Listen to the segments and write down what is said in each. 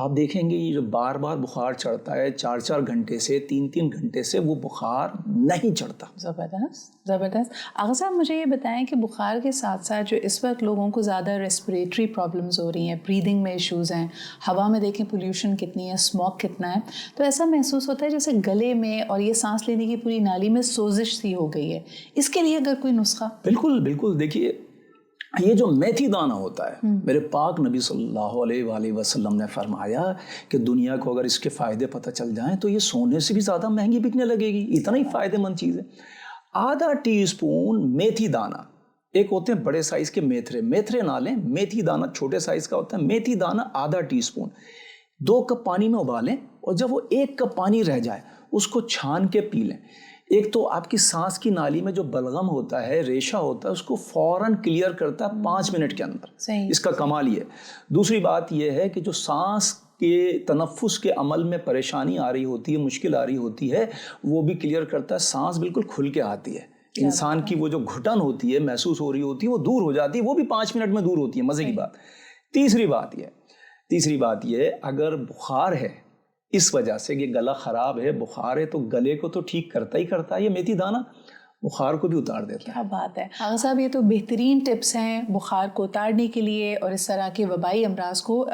آپ دیکھیں گے یہ جو بار بار بخار چڑھتا ہے 4 گھنٹے سے 3 گھنٹے سے وہ بخار نہیں چڑھتا. زبردست زبردست. آغا صاحب مجھے یہ بتائیں کہ بخار کے ساتھ ساتھ جو اس وقت لوگوں کو زیادہ ریسپریٹری پرابلمز ہو رہی ہیں, بریدنگ میں ایشوز ہیں, ہوا میں دیکھیں پولیوشن کتنی ہے, اسموک کتنا ہے, تو ایسا محسوس ہوتا ہے جیسے گلے میں اور یہ سانس لینے کی پوری نالی میں سوزش سی ہو گئی ہے. اس کے لیے اگر کوئی نسخہ؟ بالکل بالکل. دیکھیے یہ جو میتھی دانہ ہوتا ہے, میرے پاک نبی صلی اللہ علیہ وآلہ وسلم نے فرمایا کہ دنیا کو اگر اس کے فائدے پتہ چل جائیں تو یہ سونے سے بھی زیادہ مہنگی بکنے لگے گی, اتنا ہی فائدہ مند چیز ہے. آدھا ٹی اسپون میتھی دانہ, ایک ہوتے ہیں بڑے سائز کے میتھرے نہ لیں, میتھی دانہ چھوٹے سائز کا ہوتا ہے, میتھی دانہ آدھا ٹی اسپون 2 کپ پانی میں ابالیں, اور جب وہ 1 کپ پانی رہ جائے اس کو چھان کے پی لیں. ایک تو آپ کی سانس کی نالی میں جو بلغم ہوتا ہے, ریشہ ہوتا ہے, اس کو فوراً کلیئر کرتا ہے 5 منٹ کے اندر. اس کا کمال یہ ہے. دوسری بات یہ ہے کہ جو سانس کے تنفس کے عمل میں پریشانی آ رہی ہوتی ہے, مشکل آ رہی ہوتی ہے, وہ بھی کلیئر کرتا ہے. سانس بالکل کھل کے آتی ہے, انسان کی وہ جو گھٹن ہوتی ہے محسوس ہو رہی ہوتی ہے وہ دور ہو جاتی ہے, وہ بھی 5 منٹ میں دور ہوتی ہے. مزے کی بات. تیسری بات یہ اگر بخار ہے اس وجہ سے کہ گلا خراب ہے, بخار ہے, تو گلے کو تو ٹھیک کرتا ہی کرتا ہے یہ میتھی دانہ, بخار کو بھی اتار دیتا ہے. کیا بات ہے آغا صاحب, یہ تو بہترین ٹپس ہیں بخار کو اتارنے کے لیے اور اس طرح کے وبائی امراض کو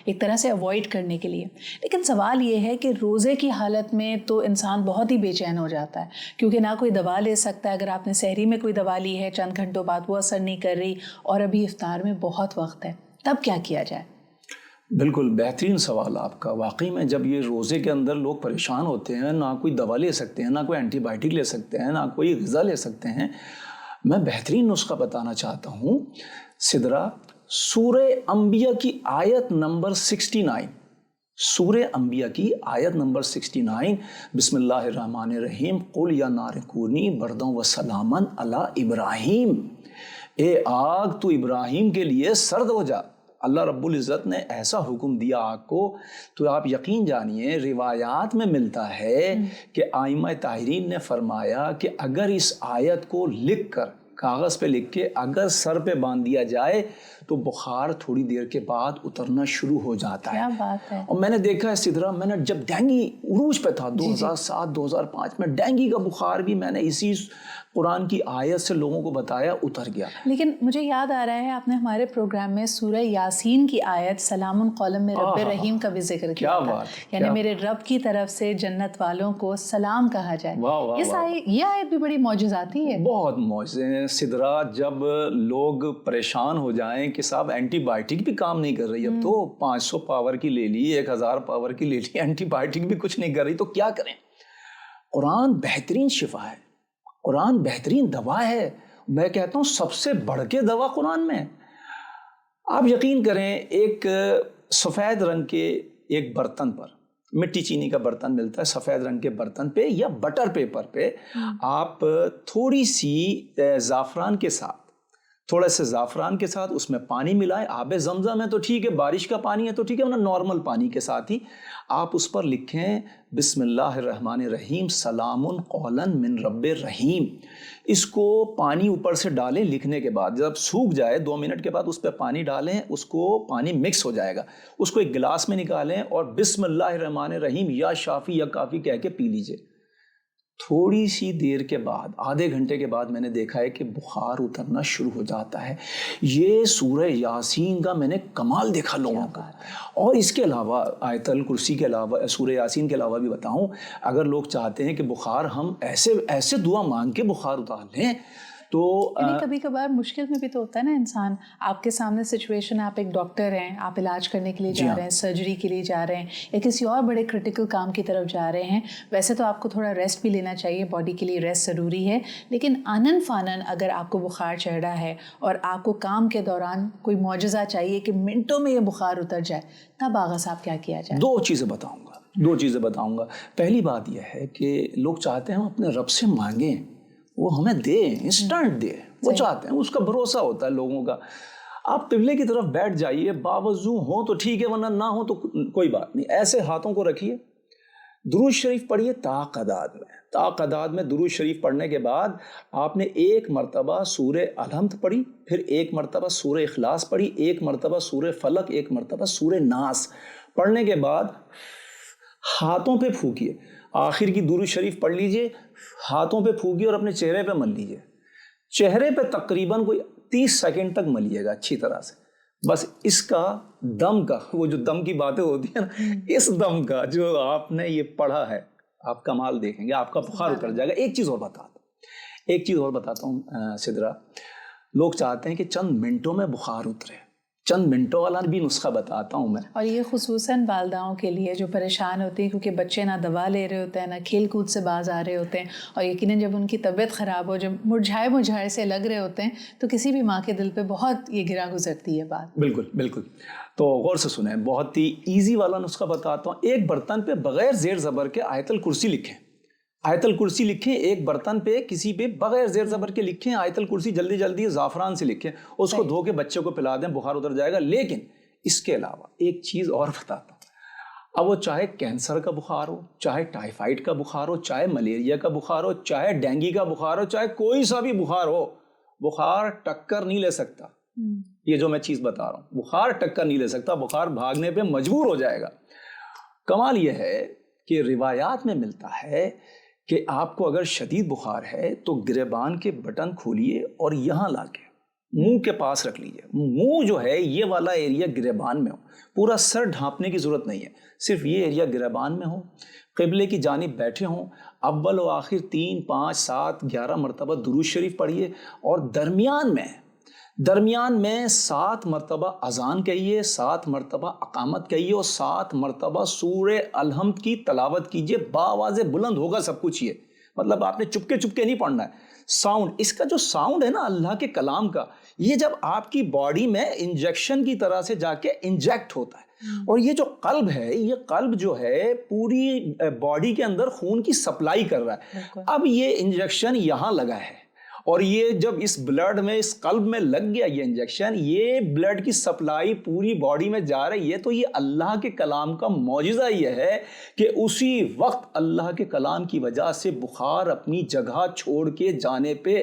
ایک طرح سے اوائڈ کرنے کے لیے. لیکن سوال یہ ہے کہ روزے کی حالت میں تو انسان بہت ہی بے چین ہو جاتا ہے, کیونکہ نہ کوئی دوا لے سکتا ہے. اگر آپ نے سحری میں کوئی دوا لی ہے, چند گھنٹوں بعد وہ اثر نہیں کر رہی, اور ابھی افطار میں بہت وقت ہے, تب کیا کیا جائے؟ بالکل بہترین سوال آپ کا. واقعی میں جب یہ روزے کے اندر لوگ پریشان ہوتے ہیں, نہ کوئی دوا لے سکتے ہیں, نہ کوئی اینٹی بائیوٹک لے سکتے ہیں, نہ کوئی غذا لے سکتے ہیں, میں بہترین نسخہ بتانا چاہتا ہوں. سدرا سورہ انبیاء کی آیت نمبر 69, سورہ انبیاء کی آیت نمبر 69, بسم اللہ الرحمن الرحیم, قل یا نار کونی برداً و سلاماً علی ابراہیم. اے آگ تو ابراہیم کے لیے سرد ہو جا. اللہ رب العزت نے ایسا حکم دیا آگ کو, تو آپ یقین جانیے روایات میں ملتا ہے کہ ائمہ طاہرین نے فرمایا کہ اگر اس آیت کو لکھ کر کاغذ پہ لکھ کے اگر سر پہ باندھ دیا جائے تو بخار تھوڑی دیر کے بعد اترنا شروع ہو جاتا ہے. کیا بات ہے. اور میں نے دیکھا ہے سدرا, میں نے جب ڈینگی عروج پہ تھا 2007-2005 میں, ڈینگی کا بخار بھی میں نے اسی قرآن کی آیت سے لوگوں کو بتایا, اتر گیا. لیکن مجھے یاد آ رہا ہے آپ نے ہمارے پروگرام میں سورہ یاسین کی آیت سلام قولا من رب رحیم کا بھی ذکر کیا تھا, یعنی میرے رب کی طرف سے جنت والوں کو سلام کہا جائے. یہ آیت بھی بڑی معجزاتی ہے. بہت معجزے ہیں سدرا. جب لوگ پریشان ہو جائیں کہ صاحب اینٹی بائیوٹک بھی کام نہیں کر رہی, اب تو 500 پاور کی لے لی, 1000 پاور کی لے لی, اینٹی بائیوٹک بھی کچھ نہیں کر رہی, تو کیا کریں؟ قرآن بہترین شفا ہے, قرآن بہترین دوا ہے. میں کہتا ہوں سب سے بڑھ کے دوا قرآن میں. آپ یقین کریں, ایک سفید رنگ کے ایک برتن پر, مٹی چینی کا برتن ملتا ہے, سفید رنگ کے برتن پہ یا بٹر پیپر پہ آپ تھوڑی سی زعفران کے ساتھ, تھوڑا سے زعفران کے ساتھ اس میں پانی ملائیں. آب زمزم ہے تو ٹھیک ہے, بارش کا پانی ہے تو ٹھیک ہے, ورنہ نارمل پانی کے ساتھ ہی آپ اس پر لکھیں بسم اللہ الرحمن الرحیم سلام قولا من رب رحیم. اس کو پانی اوپر سے ڈالیں لکھنے کے بعد, جب سوکھ جائے 2 منٹ کے بعد اس پہ پانی ڈالیں, اس کو پانی مکس ہو جائے گا, اس کو ایک گلاس میں نکالیں اور بسم اللہ الرحمن الرحیم یا شافی یا کافی کہہ کے پی لیجئے. تھوڑی سی دیر کے بعد, آدھے گھنٹے کے بعد میں نے دیکھا ہے کہ بخار اترنا شروع ہو جاتا ہے. یہ سورہ یاسین کا میں نے کمال دیکھا لوگوں کا. اور اس کے علاوہ آیت الکرسی کے علاوہ, سورہ یاسین کے علاوہ بھی بتاؤں, اگر لوگ چاہتے ہیں کہ بخار ہم ایسے دعا مانگ کے بخار اتار لیں تو کبھی کبھار مشکل میں بھی تو ہوتا ہے نا انسان, آپ کے سامنے سچویشن, آپ ایک ڈاکٹر ہیں, آپ علاج کرنے کے لیے جا رہے ہیں, سرجری کے لیے جا رہے ہیں, یا کسی اور بڑے کرٹیکل کام کی طرف جا رہے ہیں. ویسے تو آپ کو تھوڑا ریسٹ بھی لینا چاہیے, باڈی کے لیے ریسٹ ضروری ہے, لیکن آنن فانن اگر آپ کو بخار چڑھ رہا ہے اور آپ کو کام کے دوران کوئی معجزہ چاہیے کہ منٹوں میں یہ بخار اتر جائے, تب آغا صاحب کیا کیا جائے؟ 2 چیزیں بتاؤں گا. پہلی بات یہ ہے کہ لوگ چاہتے ہیں ہم اپنے رب سے مانگیں, وہ ہمیں دے, انسٹنٹ دے, وہ چاہتے ہیں, اس کا بھروسہ ہوتا ہے لوگوں کا. آپ قبلے کی طرف بیٹھ جائیے, باوضو ہوں تو ٹھیک ہے, ورنہ نہ ہو تو کوئی بات نہیں, ایسے ہاتھوں کو رکھیے, درود شریف پڑھیے تعقدات میں درود شریف پڑھنے کے بعد آپ نے 1 مرتبہ سورہ الحمد پڑھی, پھر 1 مرتبہ سورہ اخلاص پڑھی, 1 مرتبہ سورہ فلق, 1 مرتبہ سورہ ناس. پڑھنے کے بعد ہاتھوں پہ پھونکیے, آخر کی درود شریف پڑھ لیجئے, ہاتھوں پہ پھونکیے اور اپنے چہرے پہ مل لیجئے. چہرے پہ تقریباً کوئی 30 سیکنڈ تک ملیے گا اچھی طرح سے. بس اس کا دم کا, وہ جو دم کی باتیں ہوتی ہیں نا, اس دم کا جو آپ نے یہ پڑھا ہے, آپ کمال دیکھیں گے, آپ کا بخار اتر جائے گا. ایک چیز اور بتاتا ہوں سدرا, لوگ چاہتے ہیں کہ چند منٹوں میں بخار اترے, چند منٹوں والا بھی نسخہ بتاتا ہوں میں. اور یہ خصوصاً والداؤں کے لیے جو پریشان ہوتی ہیں, کیونکہ بچے نہ دوا لے رہے ہوتے ہیں نہ کھیل کود سے باز آ رہے ہوتے ہیں, اور یقیناً جب ان کی طبیعت خراب ہو, جب مرجھائے سے لگ رہے ہوتے ہیں, تو کسی بھی ماں کے دل پہ بہت یہ گرا گزرتی ہے بات. بالکل. تو غور سے سنیں, بہت ہی ایزی والا نسخہ بتاتا ہوں. ایک برتن پہ بغیر زیر زبر کے آیت الکرسی لکھیں, آیت الکرسی لکھیں. ایک برتن پہ کسی پہ بغیر زیر زبر کے لکھیں آیت الکرسی, جلدی زعفران سے لکھیں, اس کو دھو کے بچے کو پلا دیں, بخار اتر جائے گا. لیکن اس کے علاوہ ایک چیز اور بتاتا ہوں. اب وہ چاہے کینسر کا بخار ہو, چاہے ٹائیفائڈ کا بخار ہو, چاہے ملیریا کا بخار ہو, چاہے ڈینگی کا بخار ہو, چاہے کوئی سا بھی بخار ہو, بخار ٹکر نہیں لے سکتا. یہ جو میں چیز بتا رہا ہوں, بخار ٹکر نہیں لے سکتا, بخار بھاگنے پہ مجبور ہو جائے گا. کمال یہ ہے کہ روایات میں ملتا ہے کہ آپ کو اگر شدید بخار ہے تو گریبان کے بٹن کھولیے اور یہاں لا کے منہ کے پاس رکھ لیجیے. منہ جو ہے یہ والا ایریا گریبان میں ہو, پورا سر ڈھانپنے کی ضرورت نہیں ہے, صرف یہ ایریا گریبان میں ہو. قبلے کی جانب بیٹھے ہوں, اول و آخر 3 5 7 11 مرتبہ درود شریف پڑھیے, اور درمیان میں 7 مرتبہ اذان کہیے, 7 مرتبہ اقامت کہیے, اور 7 مرتبہ سورہ الحمد کی تلاوت کیجیے. باواز بلند ہوگا سب کچھ, یہ مطلب آپ نے چپکے نہیں پڑھنا ہے. ساؤنڈ, اس کا جو ساؤنڈ ہے نا اللہ کے کلام کا, یہ جب آپ کی باڈی میں انجیکشن کی طرح سے جا کے انجیکٹ ہوتا ہے, اور یہ جو قلب ہے, یہ قلب جو ہے پوری باڈی کے اندر خون کی سپلائی کر رہا ہے. اب یہ انجیکشن یہاں لگا ہے, اور یہ جب اس بلڈ میں, اس قلب میں لگ گیا یہ انجیکشن, یہ بلڈ کی سپلائی پوری باڈی میں جا رہی ہے. تو یہ اللہ کے کلام کا معجزہ یہ ہے کہ اسی وقت اللہ کے کلام کی وجہ سے بخار اپنی جگہ چھوڑ کے جانے پہ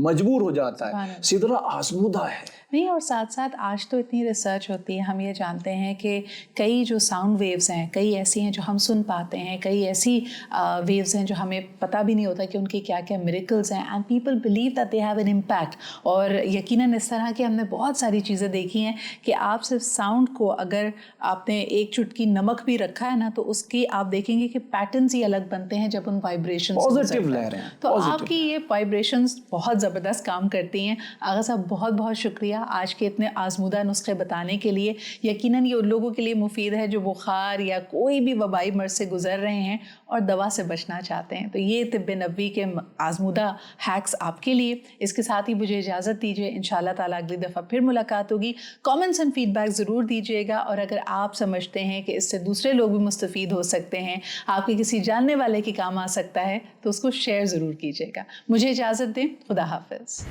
مجبور ہو جاتا ہے. سدرا آزمودہ ہے. نہیں, اور ساتھ ساتھ آج تو اتنی ریسرچ ہوتی ہے, ہم یہ جانتے ہیں کہ کئی جو ساؤنڈ ویوز ہیں, کئی ایسی ہیں جو ہم سن پاتے ہیں, کئی ایسی ویوز ہیں جو ہمیں پتہ بھی نہیں ہوتا کہ ان کی کیا کیا میریکلز ہیں, and people believe that they have an impact. اور یقیناً اس طرح کی ہم نے بہت ساری چیزیں دیکھی ہیں کہ آپ صرف ساؤنڈ کو, اگر آپ نے ایک چٹکی نمک بھی رکھا ہے نا, تو اس کی آپ دیکھیں گے کہ پیٹرنز ہی الگ بنتے ہیں جب ان وائبریشنز پازیٹیو لے رہے ہیں. تو آپ کی یہ وائبریشنز بہت زبردست کام کرتی ہیں. آغا صاحب بہت بہت شکریہ آج کے اتنے آزمودہ نسخے بتانے کے لیے. یقیناً یہ ان لوگوں کے لیے مفید ہے جو بخار یا کوئی بھی وبائی مرض سے گزر رہے ہیں اور دوا سے بچنا چاہتے ہیں. تو یہ طب نبوی کے آزمودہ ہیکس آپ کے لیے. اس کے ساتھ ہی مجھے اجازت دیجیے, انشاءاللہ تعالیٰ اگلی دفعہ پھر ملاقات ہوگی. کامنٹس اینڈ فیڈ بیک ضرور دیجیے گا, اور اگر آپ سمجھتے ہیں کہ اس سے دوسرے لوگ بھی مستفید ہو سکتے ہیں, آپ کے کسی جاننے والے کے کام آ سکتا ہے, تو اس کو شیئر ضرور کیجیے گا. مجھے اجازت دیں, خدا حافظ.